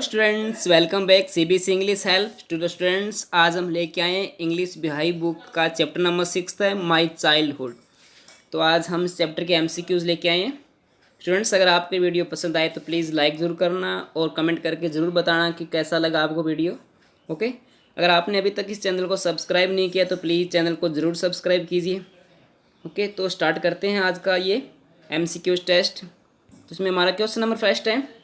Students welcome back CBSE English help to the students. आज हम लेके आए हैं इंग्लिश बिहाई बुक का चैप्टर नंबर 6 है माय चाइल्डहुड। तो आज हम इस चैप्टर के एमसीक्यूज लेके आए हैं। स्टूडेंट्स अगर आपको वीडियो पसंद आए तो प्लीज़ लाइक ज़रूर करना और कमेंट करके ज़रूर बताना कि कैसा लगा आपको वीडियो। ओके, अगर आपने अभी तक इस चैनल को सब्सक्राइब नहीं किया तो प्लीज़ चैनल को ज़रूर सब्सक्राइब कीजिए। ओके, तो स्टार्ट करते हैं आज का ये एमसीक्यूज टेस्ट। तो इसमें हमारा क्वेश्चन नंबर फर्स्ट है,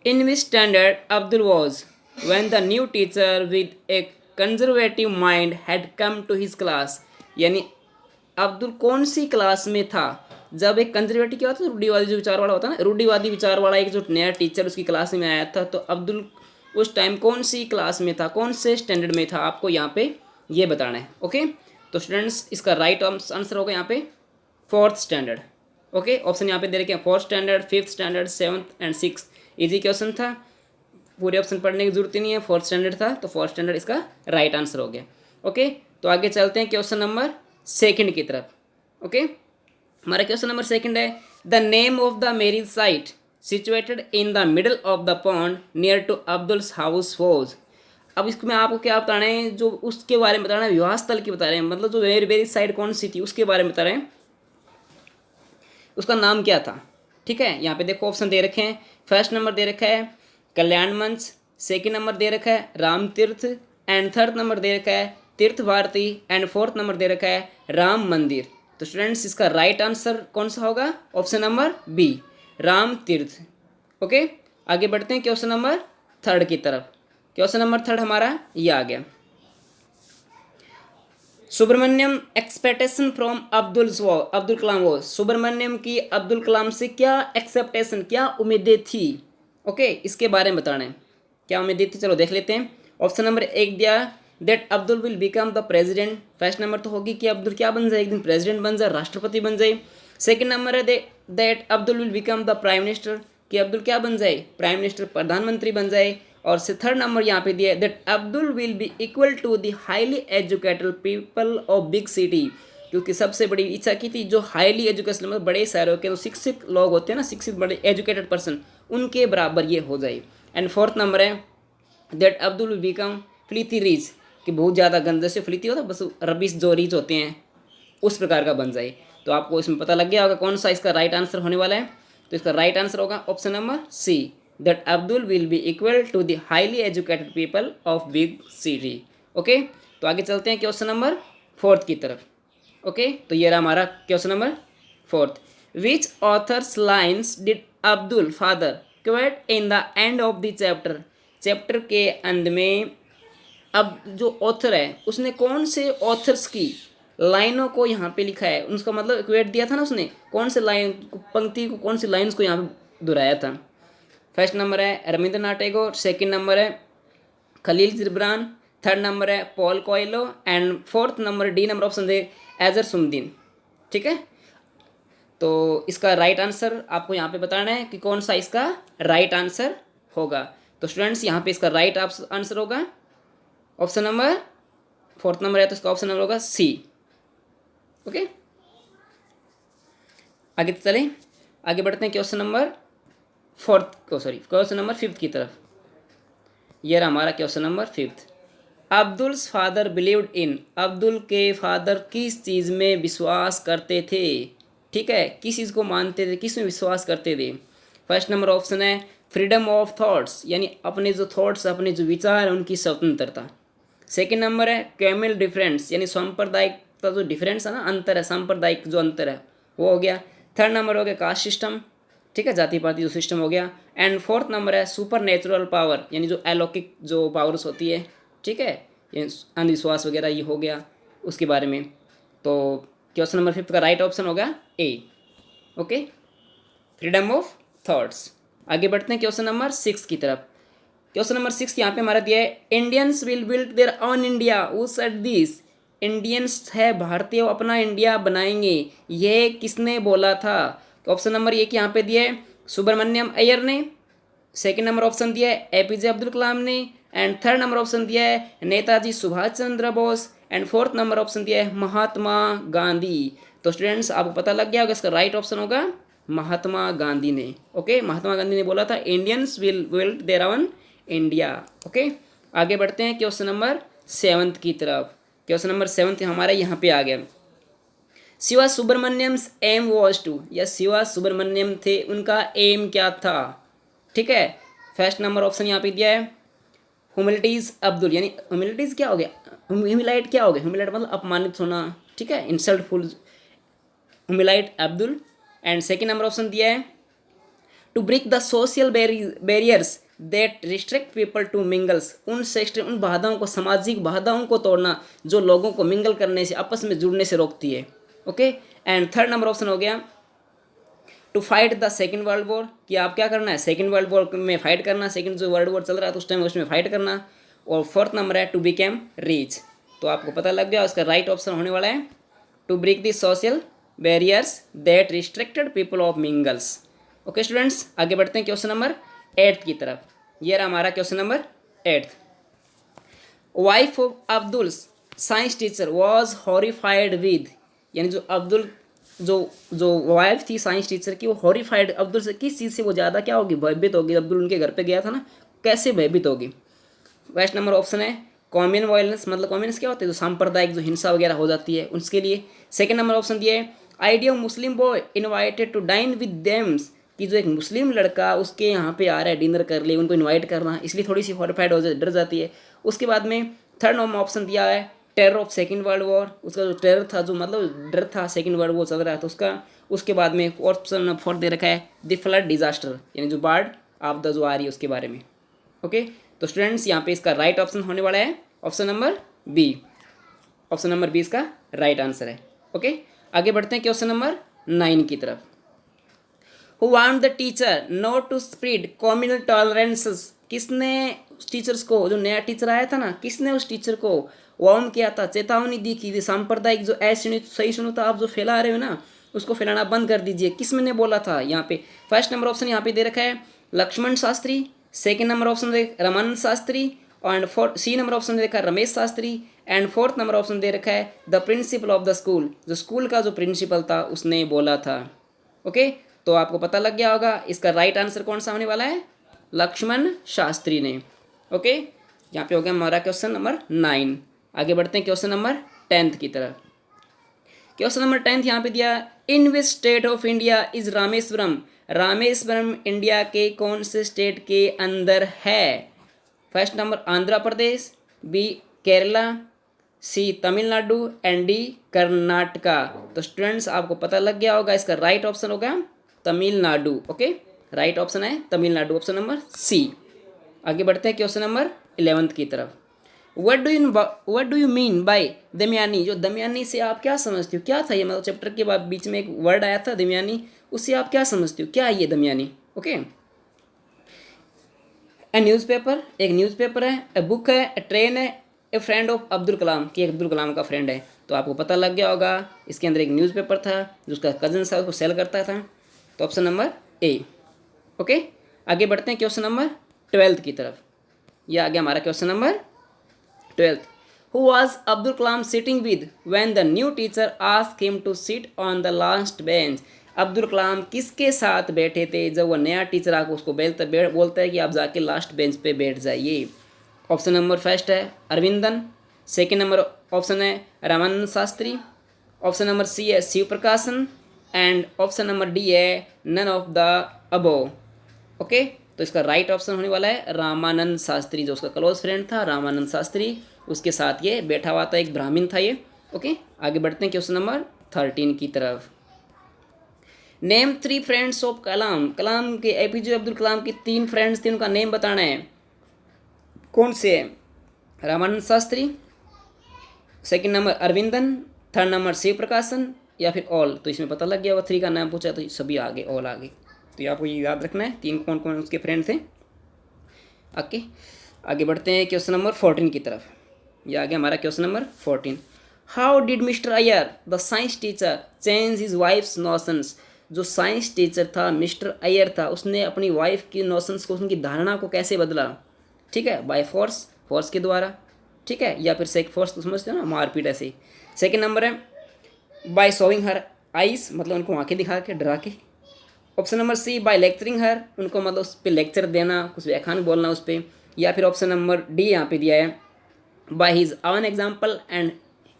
in which standard Abdul was when the new teacher with a conservative mind had come to his class। यानी अब्दुल कौन सी क्लास में था जब एक कंजर्वेटिव क्या होता है, रूढ़िवादी जो विचार वाला होता है ना, रूढ़िवादी विचार वाला एक जो नया टीचर उसकी क्लास में आया था। तो अब्दुल उस टाइम कौन सी क्लास में था, कौन से स्टैंडर्ड में था, आपको यहाँ पे ये बताना है। ओके, तो स्टूडेंट्स इसका राइट आंसर होगा यहाँ पे 4th स्टैंडर्ड। ओके, ऑप्शन यहाँ पे दे रखे हैं 4th standard, 5th standard, 7th and 6th। Easy question था, पूरे ऑप्शन पढ़ने की जरूरत ही नहीं है। 4th स्टैंडर्ड था तो 4th स्टैंडर्ड इसका राइट आंसर हो गया। ओके, तो आगे चलते हैं क्वेश्चन नंबर 2 की तरफ। ओके, हमारा क्वेश्चन नंबर 2 है, the name of the marriage site situated in the middle of the pond near to Abdul's house was. अब इसमें आपको क्या बता रहे हैं, जो उसके बारे में बता रहे हैं, विवाह स्थल की बता रहे हैं, मतलब जो मैरिज साइट कौन सी थी उसके बारे में बता रहे हैं, उसका नाम क्या था। ठीक है, यहाँ पे देखो ऑप्शन दे रखे हैं। फर्स्ट नंबर दे रखा है कल्याण मंच, सेकंड नंबर दे रखा है राम तीर्थ एंड थर्ड नंबर दे रखा है तीर्थ भारती एंड 4th नंबर दे रखा है राम मंदिर। तो स्टूडेंट्स इसका राइट आंसर कौन सा होगा, ऑप्शन नंबर बी, राम तीर्थ। ओके, आगे बढ़ते हैं क्वेश्चन नंबर 3 की तरफ। क्वेश्चन नंबर 3 हमारा ये आ गया, सुब्रमण्यम एक्सपेक्टेशन फ्रॉम अब्दुल कलाम वो, सुब्रमण्यम की अब्दुल कलाम से क्या एक्सेप्टेशन, क्या उम्मीदें थी। ओके, इसके बारे में बताना है क्या उम्मीदें थी। चलो देख लेते हैं। ऑप्शन नंबर 1 दिया that Abdul will become the president. First number तो होगी कि अब्दुल क्या बन जाए, एक दिन प्रेसिडेंट बन जाए, राष्ट्रपति बन जाए। सेकंड नंबर है that Abdul will become the prime minister, कि अब्दुल क्या बन जाए, प्राइम मिनिस्टर, प्रधानमंत्री बन जाए। और से थर्ड नंबर यहाँ पे दिया है that Abdul will be equal to the highly educated people of big city, क्योंकि सबसे बड़ी इच्छा की थी जो हाईली एजुकेशन मतलब बड़े शहरों के जो शिक्षित लोग होते हैं ना, शिक्षित बड़े एजुकेटेड पर्सन, उनके बराबर ये हो जाए। एंड 4th नंबर है that Abdul will become filthy rich, कि बहुत ज़्यादा गंदे से फिल्थी होता बस रबिश जो रिच होते हैं उस प्रकार का बन जाए। तो आपको इसमें पता लग गया होगा कौन सा इसका राइट आंसर होने वाला है। तो इसका राइट आंसर होगा option number C, that Abdul will be equal to the highly educated people of big city. Okay, तो आगे चलते हैं क्वेश्चन नंबर 4 की तरफ। ओके, तो ये रहा हमारा question number 4। Which authors lines did Abdul father quote in the end of the chapter. Chapter के अंत में अब जो ऑथर है उसने कौन से ऑथर्स की लाइनों को यहाँ पे लिखा है, उसका मतलब इक्वेट दिया था ना उसने, कौन से लाइन पंक्ति को, कौन सी लाइन्स को यहाँ पे दोहराया था। फर्स्ट नंबर है रविंद्रनाथ टैगोर, सेकंड नंबर है खलील जिब्रान, थर्ड नंबर है Paul Coelho and 4th number D number option दे एजर सुमदीन। ठीक है, तो इसका राइट आंसर आपको यहाँ पे बताना है कि कौन सा इसका राइट आंसर होगा। तो स्टूडेंट्स यहाँ पे इसका राइट आंसर होगा ऑप्शन नंबर 4th नंबर है तो इसका ऑप्शन नंबर होगा सी। ओके, आगे चलें, आगे बढ़ते हैं क्वेश्चन नंबर 5th की तरफ। यह रहा हमारा question number 5। Abdul's father believed in, Abdul के फादर किस चीज़ में विश्वास करते थे। ठीक है, किस चीज़ को मानते थे, किस में विश्वास करते थे। फर्स्ट नंबर ऑप्शन है फ्रीडम ऑफ थॉट्स, यानी अपने जो थॉट्स, अपने जो विचार हैं उनकी स्वतंत्रता। सेकेंड नंबर है कैमल डिफरेंस, यानी सांप्रदायिक का जो डिफरेंस है ना, अंतर है, सांप्रदायिक जो अंतर है वो हो गया। थर्ड नंबर हो गया कास्ट सिस्टम, ठीक है, जाति पाति जो सिस्टम हो गया। एंड 4th नंबर है सुपर नेचुरल पावर, यानी जो अलौकिक जो पावर्स होती है, ठीक है, ये अंधविश्वास वगैरह ये हो गया उसके बारे में। तो क्वेश्चन नंबर 5 का राइट ऑप्शन होगा A. Okay, freedom of thoughts. आगे बढ़ते हैं क्वेश्चन नंबर 6 की तरफ। क्वेश्चन नंबर 6 यहाँ पे हमारा दिया है Indians will build their on India, who said this. Indians है भारतीय अपना इंडिया बनाएंगे, ये किसने बोला था। ऑप्शन नंबर एक यहाँ पे दिया है सुब्रमण्यम अय्यर ने, सेकंड नंबर ऑप्शन दिया है एपीजे अब्दुल कलाम ने, एंड थर्ड नंबर ऑप्शन दिया है Netaji Subhash Chandra Bose, and 4th number option दिया है महात्मा गांधी। तो स्टूडेंट्स आपको पता लग गया होगा इसका राइट ऑप्शन होगा महात्मा गांधी ने। ओके, महात्मा गांधी ने बोला था Indians will build their own India. Okay, आगे बढ़ते हैं क्वेश्चन नंबर 7 की तरफ। क्वेश्चन नंबर 7 हमारा यहाँ पे आ गया। शिवा सुब्रमण्यम्स एम वॉज टू, या शिवा सुब्रमण्यम थे, उनका एम क्या था। ठीक है, फर्स्ट नंबर ऑप्शन यहाँ पे दिया है ह्यूमिलिटीज अब्दुल, यानी ह्यूमिलिटीज क्या हो गया, ह्यूमिलाइट क्या हो गया, ह्यूमिलाइट मतलब अपमानित होना। ठीक है, insultful, humiliate Abdul. And second number option दिया है to break the social barriers that restrict people to mingles, उन बाधाओं को, सामाजिक बाधाओं को तोड़ना जो लोगों को मिंगल करने से, आपस में जुड़ने से रोकती है। Okay, and third number option हो गया to fight the second world war, कि आप क्या करना है, सेकेंड वर्ल्ड वॉर में फाइट करना, सेकेंड जो वर्ल्ड वॉर चल रहा था उस टाइम उसमें फाइट करना। और फोर्थ नंबर है टू बिकेम रिच। तो आपको पता लग गया उसका राइट ऑप्शन होने वाला है to break the social barriers that restricted people of mingles. Okay students, आगे बढ़ते हैं क्वेश्चन नंबर 8 की तरफ। ये रहा हमारा question number 8। Wife of Abdul science teacher was horrified with, यानी जो अब्दुल जो जो वाइफ थी साइंस टीचर की, वो हॉरिफाइड अब्दुल से किस चीज़ से वो ज़्यादा क्या होगी, भयभीत होगी। अब्दुल उनके घर पे गया था ना, कैसे भयभीत होगी। फर्स्ट नंबर ऑप्शन है कॉमन वायलेंस, मतलब कॉमन्स क्या होते हैं, जो सांप्रदायिक जो हिंसा वगैरह हो जाती है उसके लिए। सेकेंड नंबर ऑप्शन दिया है idea of Muslim boy invited to dine with thems, कि जो एक मुस्लिम लड़का उसके यहाँ पे आ रहा है डिनर कर ले, उनको इन्वाइट करना, इसलिए थोड़ी सी हॉरिफाइड हो डर जाती है। उसके बाद में थर्ड नंबर ऑप्शन दिया है terror of second world war, उसका जो टेरर था, जो मतलब डर था, सेकेंड वर्ल्ड वॉर चल रहा है तो उसका। उसके बाद में ऑप्शन फोर्थ दे रखा है द फ्लड डिजास्टर, यानी जो बाढ़ आपदा जो आ रही है उसके बारे में। ओके, तो स्टूडेंट्स यहाँ पे इसका राइट ऑप्शन होने वाला है option number B. Option number B इसका राइट आंसर है। ओके, आगे बढ़ते हैं क्वेश्चन नंबर 9 की तरफ। Who want the teacher not to spread communal tolerances, किसने उस टीचर्स को, जो नया टीचर आया था ना, किसने उस टीचर को वार्न किया था, चेतावनी दी कि सांप्रदायिक जो सही सुनो था, आप जो फैला रहे हो ना उसको फैलाना बंद कर दीजिए। किस मैंने बोला था यहाँ पे। फर्स्ट नंबर ऑप्शन यहाँ पे दे रखा है Lakshman Shastri, second number option दे Ramanand Shastri, and C number option दे रखा है Ramesh Shastri, and fourth number option दे रखा है the principal of the school, जो स्कूल का जो प्रिंसिपल था उसने बोला था। ओके, तो आपको पता लग गया होगा इसका राइट आंसर कौन सा होने वाला है, लक्ष्मण शास्त्री ने। ओके, यहाँ पे हो गया हमारा क्वेश्चन नंबर 9। आगे बढ़ते हैं क्वेश्चन नंबर 10 की तरफ। क्वेश्चन नंबर 10 यहाँ पे दिया in which state of India is Rameshwaram, Rameshwaram India के कौन से स्टेट के अंदर है। First number Andhra Pradesh, B Kerala, C Tamil Nadu, and D Karnataka. तो स्टूडेंट्स आपको पता लग गया होगा इसका राइट ऑप्शन होगा तमिलनाडु। ओके, राइट ऑप्शन है तमिलनाडु, ऑप्शन नंबर सी। आगे बढ़ते हैं क्वेश्चन नंबर 11 की तरफ। What do you mean by Damayani, जो दमयानी से आप क्या समझते हो, क्या था ये, मतलब चैप्टर के बाद बीच में एक वर्ड आया था दमयानी, उससे आप क्या समझते हो, क्या है ये दमयानी। ओके, ए न्यूज़पेपर, एक न्यूज़पेपर है, ए बुक है, ए ट्रेन है, ए फ्रेंड ऑफ अब्दुल कलाम, कि एक अब्दुल कलाम का फ्रेंड है। तो आपको पता लग गया होगा इसके अंदर एक न्यूज़पेपर था जो उसका कजन था उसको सेल करता था, तो ऑप्शन नंबर ए। ओके, आगे बढ़ते हैं क्वेश्चन नंबर 12 की तरफ। यह आ गया हमारा question number 12। Who was Abdul Kalam sitting with when the new teacher asked him to sit on the last bench, Abdul Kalam किसके साथ बैठे थे जब वह नया टीचर आकर उसको बोलता है कि आप जाके लास्ट बेंच पे बैठ जाइए। ऑप्शन नंबर फर्स्ट है अरविंदन, सेकेंड नंबर ऑप्शन है Ramanand Shastri, option number C है Shiv Prakashan, and option number D है none of the above. Okay, तो इसका राइट ऑप्शन होने वाला है रामानंद शास्त्री, जो उसका क्लोज फ्रेंड था रामानंद शास्त्री, उसके साथ ये बैठा हुआ था, एक ब्राह्मण था ये। ओके, आगे बढ़ते हैं क्वेश्चन नंबर 13 की तरफ। नेम 3 फ्रेंड्स ऑफ कलाम, कलाम के एपीजे अब्दुल कलाम के 3 फ्रेंड्स थे, उनका नेम बताना है। कौन से है, Ramanand Shastri, second number Aravindan, third number Shiv Prakashan, या फिर ऑल। तो इसमें पता लग गया होगा, 3 का नाम पूछा तो सभी आगे, ऑल आगे। तो ये आपको ये याद रखना है 3 कौन कौन उसके फ्रेंड थे। ओके, आगे बढ़ते हैं क्वेश्चन नंबर 14 की तरफ। ये आ गया हमारा question number 14। How did mister Iyer the science teacher change his wives notions, जो साइंस टीचर था मिस्टर अय्यर था, उसने अपनी वाइफ की नोशंस को, उनकी धारणा को कैसे बदला। ठीक है, बाय फोर्स, फोर्स के द्वारा, ठीक है, या फिर सेक फोर्स तो समझते हो ना, मारपीट ऐसे ही। सेकेंड नंबर है बाय शोइंग हर आइस, मतलब उनको आंखें दिखा के डरा के। Option number C by lecturing her, उनको मतलब उस पर लेक्चर देना, कुछ व्याख्यान बोलना उस पर। या फिर ऑप्शन नंबर डी यहाँ पे दिया है by his on example and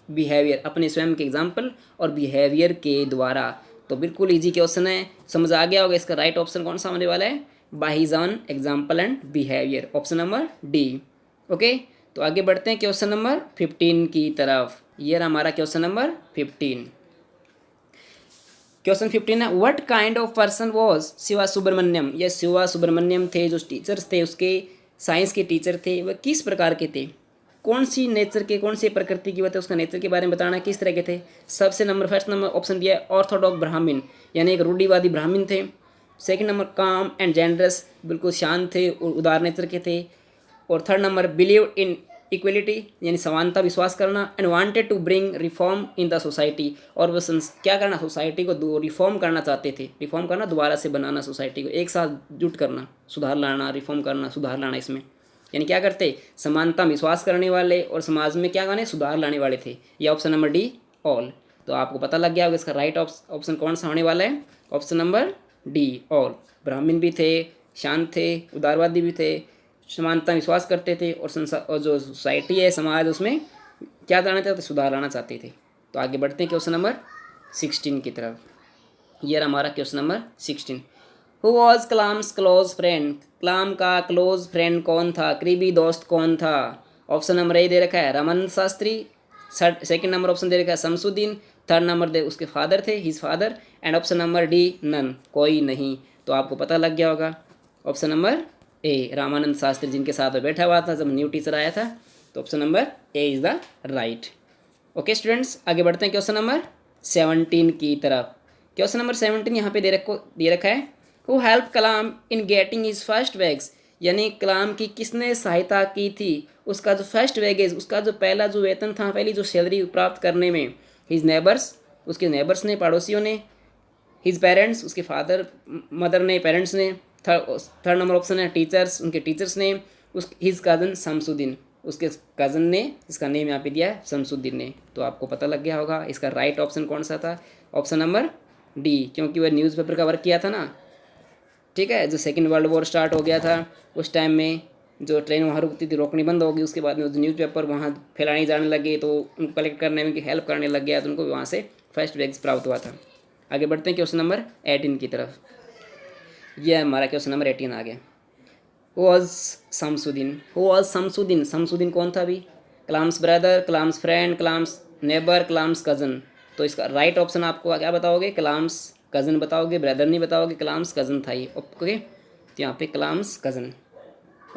behaviour, अपने स्वयं के एग्जाम्पल और बिहेवियर के द्वारा। तो बिल्कुल इजी क्वेश्चन है, समझ आ गया होगा। इसका राइट ऑप्शन कौन सा होने वाला है? By his on example and behaviour, option number D. Okay, तो आगे बढ़ते हैं क्वेश्चन नंबर 15 की तरफ। ये रहा हमारा क्वेश्चन नंबर 15। क्वेश्चन 15 है, what kind of person was Shiva Subramaniam. ये शिवा सुब्रमण्यम थे, जो टीचर्स थे उसके, साइंस के टीचर थे, वह किस प्रकार के थे? कौन सी नेचर के, कौन सी प्रकृति की बात है, उसका नेचर के बारे में बताना, किस तरह के थे? सबसे नंबर फर्स्ट नंबर ऑप्शन दिया है ऑर्थोडॉक्स ब्राह्मण, यानी एक रूढ़िवादी ब्राह्मण थे। Second number calm and generous, बिल्कुल शांत थे और उदार नेचर के थे। और third number believe in equality, यानी समानता विश्वास करना। And wanted to bring reform in the society, और वो क्या करना, सोसाइटी को रिफॉर्म करना चाहते थे। रिफॉर्म करना, दोबारा से बनाना, सोसाइटी को एक साथ जुट करना, सुधार लाना, रिफॉर्म करना, सुधार लाना। इसमें यानी क्या करते, समानता में विश्वास करने वाले और समाज में क्या करने, सुधार लाने वाले थे। ये ऑप्शन नंबर डी ऑल। तो आपको पता लग गया होगा इसका राइट ऑप्शन कौन सा होने वाला है? Option number D all. ब्राह्मण भी थे, शांत थे, उदारवादी भी थे, समानता विश्वास करते थे, और जो सोसाइटी है, समाज, उसमें क्या करना चाहते, सुधार लाना चाहते थे। तो आगे बढ़ते हैं क्वेश्चन नंबर 16 की तरफ। ये हमारा question number 16। Who was Kalam's close friend. Kalam का क्लोज फ्रेंड कौन था, करीबी दोस्त कौन था? ऑप्शन नंबर ए दे रखा है Ramanand Shastri, second number option दे रखा है शमसुद्दीन, थर्ड नंबर दे उसके फादर थे, his father, and option number D none, कोई नहीं। तो आपको पता लग गया होगा option number A Ramanand Shastri, जिनके साथ वो बैठा हुआ था जब न्यू टीचर आया था। तो option number A is the right. Okay students, आगे बढ़ते हैं क्वेश्चन नंबर 17 की तरफ। क्वेश्चन नंबर 17 यहाँ पे दे रखा है, who help Kalam in getting his first wags, यानी कलाम की किसने सहायता की थी उसका जो फर्स्ट वैगेज, उसका जो पहला जो वेतन था, पहली जो सैलरी प्राप्त करने में? हिज नेबर्स, उसके नेबर्स ने, पड़ोसियों ने। हिज पेरेंट्स, उसके फादर मदर ने, पेरेंट्स ने। थर्ड नंबर ऑप्शन है टीचर्स, उनके टीचर्स ने। हिज कज़न शमसुद्दीन, उसके कज़न ने, इसका नेम यहाँ पे दिया है शमसुद्दीन ने। तो आपको पता लग गया होगा इसका राइट ऑप्शन कौन सा था? ऑप्शन नंबर डी, क्योंकि वह न्यूज़पेपर का वर्क किया था ना, ठीक है। जो सेकेंड वर्ल्ड वॉर स्टार्ट हो गया था उस टाइम में, जो ट्रेन वहाँ रुकती थी रोकनी बंद हो गई, उसके बाद में जो न्यूज़पेपर वहाँ फैलाने जाने लगे, तो उनको कलेक्ट करने में हेल्प करने लग गया, तो उनको वहाँ से फर्स्ट वैग्स प्राप्त हुआ था। आगे बढ़ते हैं क्वेश्चन नंबर 18 की तरफ। यह हमारा क्वेश्चन नंबर 18 आ गया। Who was Shamsuddin. Who was Shamsuddin, Shamsuddin कौन था अभी? Kalam's brother, Kalam's friend, Kalam's neighbour, Kalam's cousin. तो इसका राइट ऑप्शन आपको क्या बताओगे? कलाम्स कज़न बताओगे, ब्रदर नहीं बताओगे, कलाम्स कज़न था ये। ओके, तो यहाँ पे कलाम्स कज़न।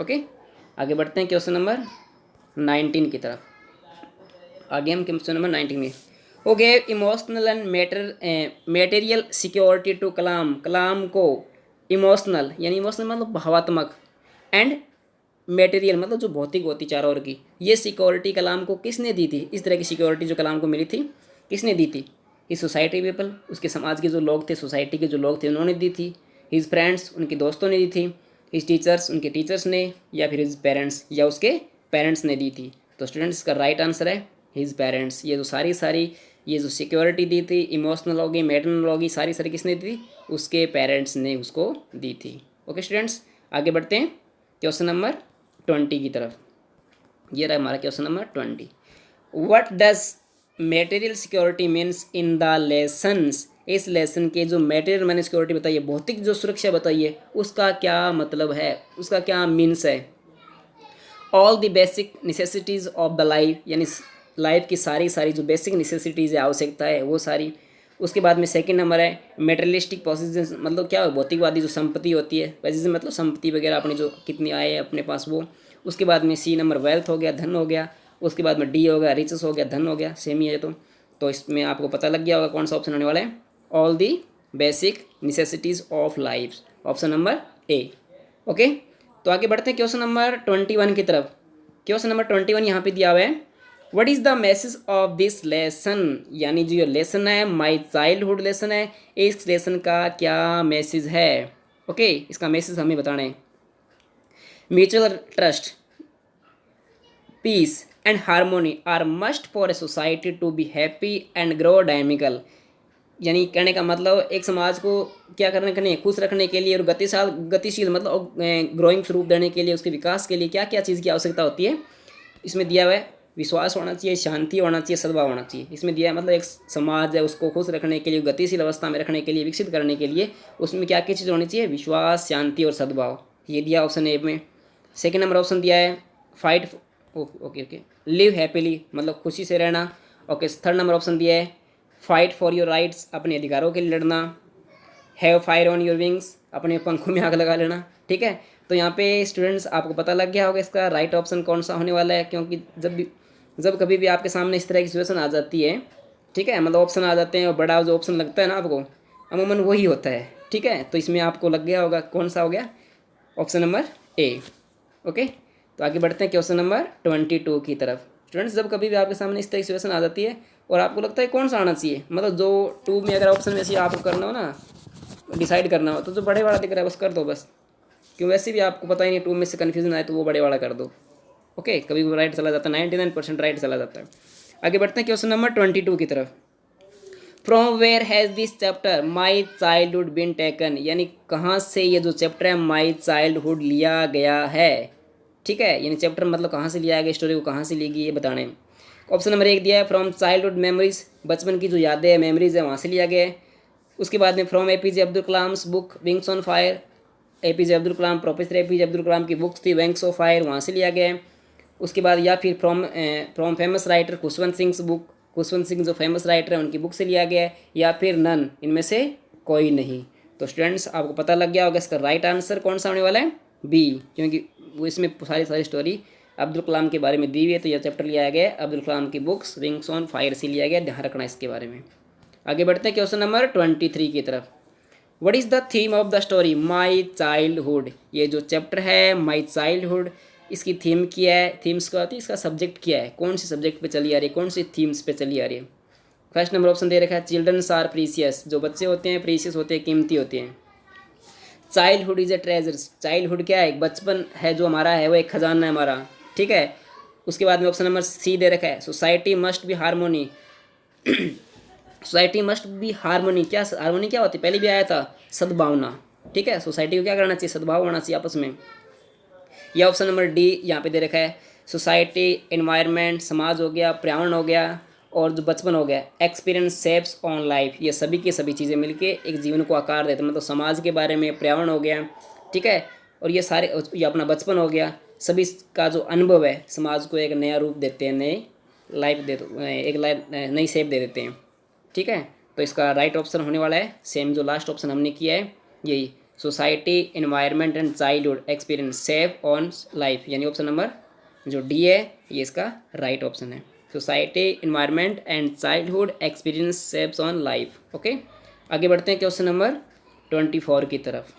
ओके, आगे बढ़ते हैं क्वेश्चन नंबर 19 की तरफ। आगे हम क्वेश्चन नंबर 19 में, वो gave emotional and material security to Kalam. Kalam को इमोशनल, यानी इमोशनल मतलब भावात्मक, एंड मेटेरियल मतलब जो भौतिक होती चारों ओर की, ये सिक्योरिटी कलाम को किसने दी थी? इस तरह की सिक्योरिटी जो कलाम को मिली थी, किसने दी थी? इस सोसाइटी पीपल, उसके समाज के जो लोग थे, सोसाइटी के जो लोग थे, उन्होंने दी थी। हिज फ्रेंड्स, उनके दोस्तों ने दी थी। हिज टीचर्स, उनके टीचर्स ने, या फिर हिज पेरेंट्स, या उसके पेरेंट्स ने दी थी। तो स्टूडेंट्स इसका राइट आंसर है हिज पेरेंट्स। ये जो सारी ये जो सिक्योरिटी दी थी, इमोशनल होगी, मेटरनल होगी, सारी किसने दी थी? उसके पेरेंट्स ने उसको दी थी। ओके स्टूडेंट्स, आगे बढ़ते हैं क्वेश्चन नंबर 20 की तरफ। ये रहा हमारा question number 20। What does material security means in the lessons. इस लेसन के जो मेटेरियल मैंने सिक्योरिटी बताइए, भौतिक जो सुरक्षा बताइए, उसका क्या मतलब है, उसका क्या मीन्स है? All the basic necessities of the life, यानी लाइफ की सारी जो बेसिक नेसेसिटीज़ है, आवश्यकता है, वो सारी। उसके बाद में सेकंड नंबर है मेटेरियलिस्टिक पोसेशन, मतलब क्या भौतिकवादी जो संपत्ति होती है, वैसे मतलब संपत्ति वगैरह अपनी जो कितनी आए है अपने पास वो। उसके बाद में सी नंबर वेल्थ हो गया, धन हो गया। उसके बाद में डी हो गया, रिचेस हो गया, धन हो गया, सेम ही है। तो इसमें आपको पता लग गया होगा कौन सा ऑप्शन होने वाला है? All the basic necessities of life, option number A. Okay, तो आगे बढ़ते हैं क्वेश्चन नंबर 21 की तरफ। क्वेश्चन नंबर 21 यहाँ पे दिया हुआ है, what is the message of this lesson, यानी जो लेसन है माई चाइल्डहुड लेसन है, इस लेसन का क्या मैसेज है? ओके, इसका मैसेज हमें बताना है। Mutual trust, peace and harmony are must for a society to be happy and grow dynamical. यानी कहने का मतलब एक समाज को क्या करने खुश रखने के लिए और गतिशील मतलब ग्रोइंग स्वरूप देने के लिए, उसके विकास के लिए क्या क्या चीज़ की आवश्यकता होती है, इसमें दिया हुआ है। विश्वास होना चाहिए, शांति होना चाहिए, सद्भाव होना चाहिए। इसमें दिया है मतलब एक समाज है उसको खुश रखने के लिए, गतिशील अवस्था में रखने के लिए, विकसित करने के लिए उसमें क्या क्या चीज़ होनी चाहिए, विश्वास, शांति और सद्भाव। ये दिया ऑप्शन ए में। सेकेंड नंबर ऑप्शन दिया है fight, okay okay, live happily मतलब खुशी से रहना। ओके, थर्ड नंबर ऑप्शन दिया है फाइट फॉर योर राइट्स अपने अधिकारों के लिए लड़ना। Have fire on your wings अपने पंखों में आग लगा लेना। ठीक है, तो यहाँ पे स्टूडेंट्स आपको पता लग गया होगा इसका राइट ऑप्शन कौन सा होने वाला है, क्योंकि जब कभी भी आपके सामने इस तरह की सिचुएशन आ जाती है, ठीक है, मतलब ऑप्शन आ जाते हैं और बड़ा जो ऑप्शन लगता है ना आपको, अमूमन वही होता है। ठीक है, तो इसमें आपको लग गया होगा कौन सा हो गया, ऑप्शन नंबर ए। ओके, तो आगे बढ़ते हैं क्वेश्चन नंबर 22 की तरफ। स्टूडेंट्स, जब कभी भी आपके सामने इस तरह की सिचुएशन आ जाती है और आपको लगता है कौन सा आना चाहिए, मतलब जो 2 में अगर ऑप्शन में से आपको करना हो ना, डिसाइड करना हो, तो जो बड़े वाला दिख रहा है बस कर दो बस, क्यों वैसे भी आपको पता ही नहीं 2 में से कन्फ्यूजन आए तो वो बड़े वाला कर दो। ओके, कभी भी राइट चला जाता है, 99% राइट चला जाता है। आगे बढ़ते हैं क्वेश्चन नंबर 22 की तरफ। From where has this chapter my childhood been taken, यानी कहाँ से ये जो चैप्टर है माई चाइल्डहुड लिया गया है। ठीक है, यानी चैप्टर मतलब कहाँ से लिया गया, स्टोरी को कहाँ से ली गई ये बताने। ऑप्शन नंबर 1 दिया है फ्रॉम चाइल्डहुड मेमोरीज, बचपन की जो यादें हैं, मेमोरीज है, वहाँ से लिया गया है। उसके बाद में from APJ Abdul Kalam's book Wings on Fire, APJ Abdul Kalam, professor APJ Abdul Kalam की बुक्स थी विंग्स ऑफ फायर, वहाँ से लिया गया है। उसके बाद या फिर from famous writer Khushwant Singh book, Khushwant Singh जो फेमस राइटर है उनकी बुक से लिया गया है, या फिर नन, इनमें से कोई नहीं। तो स्टूडेंट्स आपको पता लग गया होगा इसका राइट आंसर कौन सा होने वाला है, बी, क्योंकि वो इसमें सारी स्टोरी अब्दुल कलाम के बारे में दी हुई है, तो यह चैप्टर लिया गया है अब्दुल कलाम की बुक्स विंग्स ऑन फायर से लिया गया, ध्यान रखना इसके बारे में। आगे बढ़ते हैं क्वेश्चन नंबर 23 की तरफ। What is the theme of the story my childhood, ये जो चैप्टर है माई चाइल्डहुड, इसकी थीम क्या है, थीम्स क्या होती है, इसका सब्जेक्ट क्या है, कौन सी सब्जेक्ट पे चली आ रही है, कौन सी थीम्स पे चली आ रही है। फर्स्ट नंबर ऑप्शन दे रखा है चिल्ड्रंस आर प्रीसियस, जो बच्चे होते हैं प्रीसियस होते हैं, कीमती होते हैं। Childhood is a treasures, childhood क्या है, बचपन है जो हमारा है वो एक खजाना है हमारा। ठीक है, उसके बाद में ऑप्शन नंबर सी दे रखा है society must be harmony, society must be harmony, क्या हारमोनी क्या होती है, पहले भी आया था, सद्भावना। ठीक है, सोसाइटी को क्या करना चाहिए, सद्भाव होना चाहिए आपस में। या ऑप्शन नंबर डी यहाँ पे दे रखा है सोसाइटी एनवायरनमेंट, समाज हो गया, पर्यावरण हो गया, और जो बचपन हो गया एक्सपीरियंस शेप्स ऑन लाइफ, ये सभी की सभी चीज़ें मिलके एक जीवन को आकार देते हैं, मतलब समाज के बारे में, पर्यावरण हो गया, ठीक है, और ये सारे, ये अपना बचपन हो गया, सभी का जो अनुभव है समाज को एक नया रूप देते हैं, नए लाइफ दे, एक लाइफ नई शेप दे देते हैं। ठीक है, तो इसका राइट ऑप्शन होने वाला है सेम जो लास्ट ऑप्शन हमने किया है, यही society environment and childhood experience shape on life, यानी ऑप्शन नंबर जो डी है ये इसका राइट ऑप्शन है, society environment and childhood experience shapes on life. Okay, आगे बढ़ते हैं क्वेश्चन नंबर 24 की तरफ।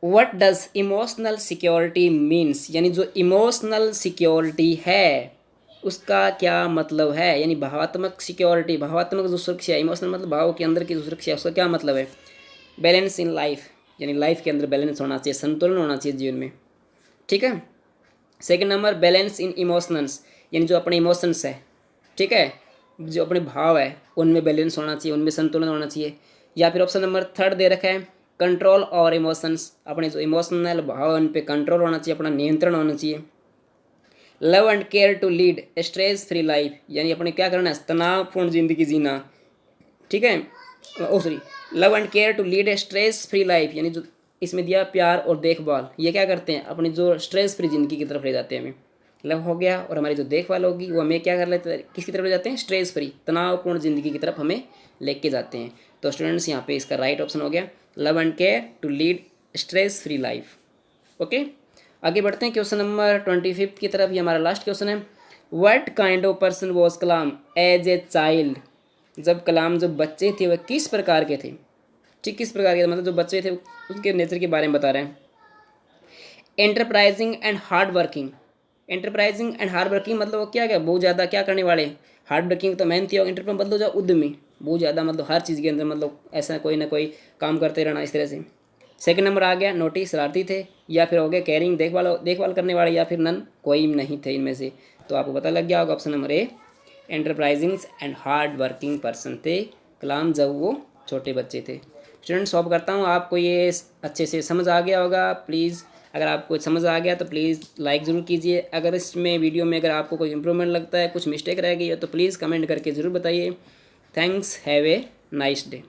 What does emotional security means, यानी जो इमोशनल सिक्योरिटी है उसका क्या मतलब है, यानी भावात्मक सिक्योरिटी, भावात्मक जो सुरक्षा है, इमोशनल मतलब भाव के अंदर की जो सुरक्षा है, उसका क्या मतलब है। बैलेंस इन लाइफ, यानी लाइफ के अंदर बैलेंस होना चाहिए, संतुलन होना चाहिए जीवन में। ठीक है, सेकंड नंबर बैलेंस इन इमोशंस, यानी जो अपने इमोशंस है, ठीक है, जो अपने भाव है उनमें बैलेंस होना चाहिए, उनमें संतुलन होना चाहिए। या फिर ऑप्शन नंबर थर्ड दे रखा है कंट्रोल और इमोशंस, अपने जो इमोशनल भाव है उन पर कंट्रोल होना चाहिए, अपना नियंत्रण होना चाहिए। Love and care to lead stress free life, यानी अपने क्या करना है, तनावपूर्ण जिंदगी जीना। ठीक है, oh sorry, love and care to lead stress free life, यानी जो इसमें दिया प्यार और देखभाल, ये क्या करते हैं, अपनी जो स्ट्रेस फ्री जिंदगी की तरफ ले जाते हैं हमें। लव हो गया और हमारी जो देखभाल होगी वो हमें क्या कर लेते हैं, किसकी तरफ ले जाते हैं, स्ट्रेस फ्री तनावपूर्ण जिंदगी की तरफ हमें लेके जाते हैं। तो स्टूडेंट्स यहाँ पे इसका राइट ऑप्शन हो गया love and care to lead stress free life. Okay, आगे बढ़ते हैं क्वेश्चन नंबर 25 की तरफ, ये हमारा लास्ट क्वेश्चन है। What kind of person was Kalam as a child, जब कलाम जब बच्चे थे वह किस प्रकार के थे। ठीक, किस प्रकार के मतलब जो बच्चे थे उनके नेचर के बारे में बता रहे हैं। Enterprising and hard working, enterprising and hard working मतलब वो क्या क्या बहुत ज़्यादा क्या करने वाले, हार्ड वर्किंग तो मेहनती और एंटरप्राइज मतलब जो उद्यमी, बहुत ज़्यादा मतलब हर चीज़ के अंदर मतलब ऐसा कोई ना कोई काम करते रहना इस तरह से। सेकंड नंबर आ गया नोटी शरारती थे, या फिर हो गया कैरिंग देखभाल करने वाले, या फिर नन कोई नहीं थे इनमें से। तो आपको पता लग गया होगा option number A enterprising and hard working person थे कलाम जब वो छोटे बच्चे थे। स्टूडेंट्स होप करता हूँ आपको ये अच्छे से समझ आ गया होगा। प्लीज़ अगर आपको समझ आ गया तो प्लीज़ लाइक ज़रूर कीजिए। अगर इसमें वीडियो में अगर आपको कोई इम्प्रूवमेंट लगता है, कुछ मिस्टेक रह गई है तो प्लीज़ कमेंट करके ज़रूर बताइए। Thanks, have a nice day.